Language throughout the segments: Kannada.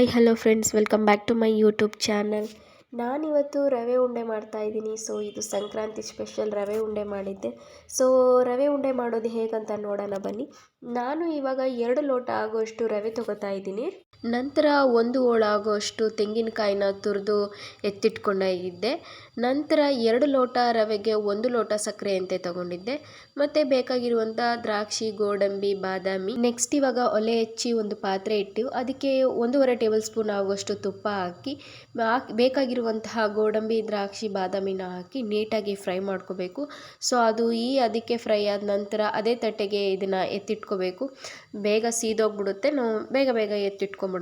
Hi hello friends, welcome back to my YouTube channel. ನಾನಿವತ್ತು ರವೆ ಉಂಡೆ ಮಾಡ್ತಾ ಇದ್ದೀನಿ. ಸೊ ಇದು ಸಂಕ್ರಾಂತಿ ಸ್ಪೆಷಲ್ ರವೆ ಉಂಡೆ ಮಾಡಿದ್ದೆ. ಸೊ ರವೆ ಉಂಡೆ ಮಾಡೋದು ಹೇಗಂತ ನೋಡೋಣ ಬನ್ನಿ. ನಾನು ಇವಾಗ 2 ಲೋಟ ಆಗುವಷ್ಟು ರವೆ ತೊಗೋತಾ ಇದ್ದೀನಿ. ನಂತರ 1 ಹೋಳು ಆಗುವಷ್ಟು ತೆಂಗಿನಕಾಯಿನ ತುರಿದು ಎತ್ತಿಟ್ಕೊಂಡಿದ್ದೆ. ನಂತರ 2 ಲೋಟ ರವೆಗೆ 1 ಲೋಟ ಸಕ್ಕರೆ ಅಂತೆ ತಗೊಂಡಿದ್ದೆ. ಮತ್ತು ಬೇಕಾಗಿರುವಂಥ ದ್ರಾಕ್ಷಿ, ಗೋಡಂಬಿ, ಬಾದಾಮಿ. ನೆಕ್ಸ್ಟ್ ಇವಾಗ ಒಲೆ ಹಚ್ಚಿ ಒಂದು ಪಾತ್ರೆ ಇಟ್ಟು ಅದಕ್ಕೆ 1.5 ಟೇಬಲ್ ಸ್ಪೂನ್ ಆಗುವಷ್ಟು ತುಪ್ಪ ಹಾಕಿ ಬೇಕಾಗಿರುವಂತಹ ಗೋಡಂಬಿ, ದ್ರಾಕ್ಷಿ, ಬಾದಾಮಿನ ಹಾಕಿ ನೀಟಾಗಿ ಫ್ರೈ ಮಾಡ್ಕೋಬೇಕು. ಸೊ ಅದು ಅದಕ್ಕೆ ಫ್ರೈ ಆದ ನಂತರ ಅದೇ ತಟ್ಟೆಗೆ ಇದನ್ನು ಎತ್ತಿಟ್ಕೋಬೇಕು. ಬೇಗ ಸೀದೋಗ್ಬಿಡುತ್ತೆ, ನಾವು ಬೇಗ ಎತ್ತಿಟ್ಕೊಂಡ್ಬಿಡ್ಬೇಕು.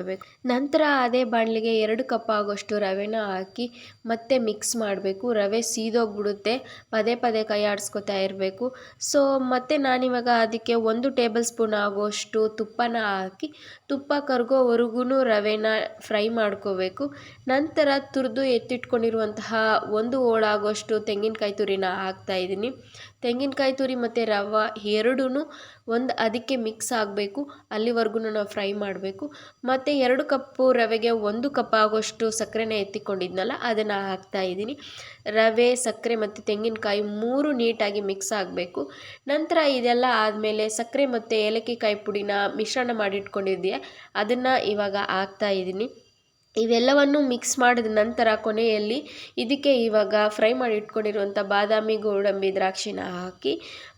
ನಂತರ ಅದೇ ಬಾಣಲಿಗೆ 2 ಕಪ್ ಆಗೋಷ್ಟು ರವೆನ ಹಾಕಿ ಮತ್ತೆ ಮಿಕ್ಸ್ ಮಾಡಬೇಕು. ರವೆ ಸೀದೋಗ್ಬಿಡುತ್ತೆ, ಪದೇ ಕೈ ಆಡಿಸ್ಕೊತಾ ಇರಬೇಕು. ಸೊ ಮತ್ತೆ ನಾನಿವಾಗ ಅದಕ್ಕೆ 1 ಟೇಬಲ್ ಸ್ಪೂನ್ ಆಗೋಷ್ಟು ತುಪ್ಪನ ಹಾಕಿ ತುಪ್ಪ ಕರಗೋವರೆಗೂ ರವೆನ ಫ್ರೈ ಮಾಡ್ಕೋಬೇಕು. ನಂತರ ತುರಿದು ಎತ್ತಿಟ್ಕೊಂಡಿರುವಂತಹ 1 ಹೋಳು ಆಗೋಷ್ಟು ತೆಂಗಿನಕಾಯಿ ತುರಿನ ಹಾಕ್ತಾ ಇದ್ದೀನಿ. ತೆಂಗಿನಕಾಯಿ ತುರಿ ಮತ್ತು ರವೆ ಎರಡೂ ಅದಕ್ಕೆ ಮಿಕ್ಸ್ ಆಗಬೇಕು, ಅಲ್ಲಿವರೆಗೂ ನಾವು ಫ್ರೈ ಮಾಡಬೇಕು. ಮತ್ತು 2 ಕಪ್ಪು ರವೆಗೆ 1 ಕಪ್ ಆಗೋಷ್ಟು ಸಕ್ಕರೆನ ಎತ್ತಿಕೊಂಡಿದ್ನಲ್ಲ ಅದನ್ನು ಹಾಕ್ತಾ ಇದ್ದೀನಿ. ರವೆ, ಸಕ್ಕರೆ ಮತ್ತು ತೆಂಗಿನಕಾಯಿ 3 ನೀಟಾಗಿ ಮಿಕ್ಸ್ ಆಗಬೇಕು. ನಂತರ ಇದೆಲ್ಲ ಆದಮೇಲೆ ಸಕ್ಕರೆ ಮತ್ತು ಏಲಕ್ಕಿ ಕಾಯಿ ಪುಡಿನ ಮಿಶ್ರಣ ಮಾಡಿಟ್ಕೊಂಡಿದ್ದೆ, ಅದನ್ನು ಇವಾಗ ಹಾಕ್ತಾ ಇದ್ದೀನಿ. ಇವೆಲ್ಲವನ್ನು ಮಿಕ್ಸ್ ಮಾಡಿದ ನಂತರ ಕೊನೆಯಲ್ಲಿ ಇದಕ್ಕೆ ಇವಾಗ ಫ್ರೈ ಮಾಡಿ ಇಟ್ಕೊಂಡಿರುವಂಥ ಬಾದಾಮಿ, ಗೋಡಂಬಿ, ದ್ರಾಕ್ಷಿನ ಹಾಕಿ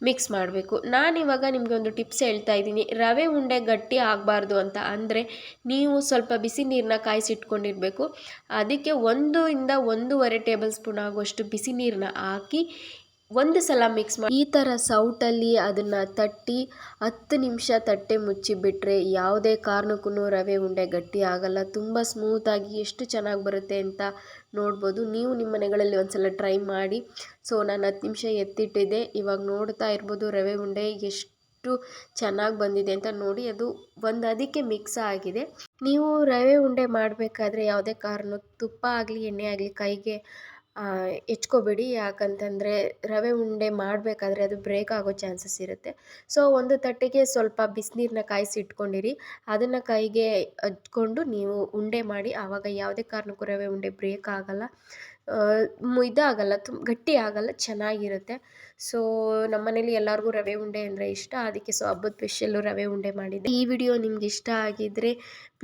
ಮಿಕ್ಸ್ ಮಾಡಬೇಕು. ನಾನಿವಾಗ ನಿಮಗೆ ಒಂದು ಟಿಪ್ಸ್ ಹೇಳ್ತಾ ಇದ್ದೀನಿ. ರವೆ ಉಂಡೆ ಗಟ್ಟಿ ಆಗಬಾರ್ದು ಅಂತ ಅಂದರೆ ನೀವು ಸ್ವಲ್ಪ ಬಿಸಿ ನೀರನ್ನ ಕಾಯಿಸಿಟ್ಕೊಂಡಿರಬೇಕು. ಅದಕ್ಕೆ 1 ಇಂದ 1.5 ಟೇಬಲ್ ಸ್ಪೂನ್ ಆಗುವಷ್ಟು ಬಿಸಿ ನೀರನ್ನ ಹಾಕಿ ಒಂದು ಸಲ ಮಿಕ್ಸ್ ಮಾಡಿ ಈ ಥರ ಸೌಟಲ್ಲಿ ಅದನ್ನು ತಟ್ಟಿ 10 ನಿಮಿಷ ತಟ್ಟೆ ಮುಚ್ಚಿಬಿಟ್ರೆ ಯಾವುದೇ ಕಾರಣಕ್ಕೂ ರವೆ ಉಂಡೆ ಗಟ್ಟಿ ಆಗಲ್ಲ. ತುಂಬ ಸ್ಮೂತಾಗಿ ಎಷ್ಟು ಚೆನ್ನಾಗಿ ಬರುತ್ತೆ ಅಂತ ನೋಡ್ಬೋದು. ನೀವು ನಿಮ್ಮ ಮನೆಗಳಲ್ಲಿ ಒಂದ್ಸಲ ಟ್ರೈ ಮಾಡಿ. ಸೊ ನಾನು 10 ನಿಮಿಷ ಎತ್ತಿಟ್ಟಿದ್ದೆ. ಇವಾಗ ನೋಡ್ತಾ ಇರ್ಬೋದು ರವೆ ಉಂಡೆ ಎಷ್ಟು ಚೆನ್ನಾಗಿ ಬಂದಿದೆ ಅಂತ. ನೋಡಿ, ಅದು ಅದಕ್ಕೆ ಮಿಕ್ಸ್ ಆಗಿದೆ. ನೀವು ರವೆ ಉಂಡೆ ಮಾಡಬೇಕಾದ್ರೆ ಯಾವುದೇ ಕಾರಣಕ್ಕೂ ತುಪ್ಪ ಆಗಲಿ ಎಣ್ಣೆ ಆಗಲಿ ಕೈಗೆ ಹೆಚ್ಕೋಬೇಡಿ. ಯಾಕಂತಂದರೆ ರವೆ ಉಂಡೆ ಮಾಡಬೇಕಾದ್ರೆ ಅದು ಬ್ರೇಕ್ ಆಗೋ ಚಾನ್ಸಸ್ ಇರುತ್ತೆ. ಸೊ ಒಂದು ತಟ್ಟೆಗೆ ಸ್ವಲ್ಪ ಬಿಸಿನೀರನ್ನ ಕಾಯಿಸಿ ಇಟ್ಕೊಂಡಿರಿ. ಅದನ್ನು ಕೈಗೆ ಹಚ್ಕೊಂಡು ನೀವು ಉಂಡೆ ಮಾಡಿ. ಆವಾಗ ಯಾವುದೇ ಕಾರಣಕ್ಕೂ ರವೆ ಉಂಡೆ ಬ್ರೇಕ್ ಆಗಲ್ಲ, ಇದಾಗಲ್ಲ, ಗಟ್ಟಿ ಆಗಲ್ಲ, ಚೆನ್ನಾಗಿರುತ್ತೆ. ಸೊ ನಮ್ಮನೇಲಿ ಎಲ್ಲರಿಗೂ ರವೆ ಉಂಡೆ ಅಂದರೆ ಇಷ್ಟ. ಅದಕ್ಕೆ ಸೊ ಹಬ್ಬದ ಸ್ಪೆಷಲ್ಲು ರವೆ ಉಂಡೆ ಮಾಡಿದ್ದೆ. ಈ ವಿಡಿಯೋ ನಿಮ್ಗೆ ಇಷ್ಟ ಆಗಿದ್ದರೆ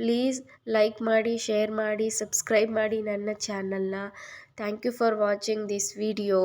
ಪ್ಲೀಸ್ ಲೈಕ್ ಮಾಡಿ, ಶೇರ್ ಮಾಡಿ, ಸಬ್ಸ್ಕ್ರೈಬ್ ಮಾಡಿ ನನ್ನ ಚಾನಲ್ನ. Thank you for watching this video.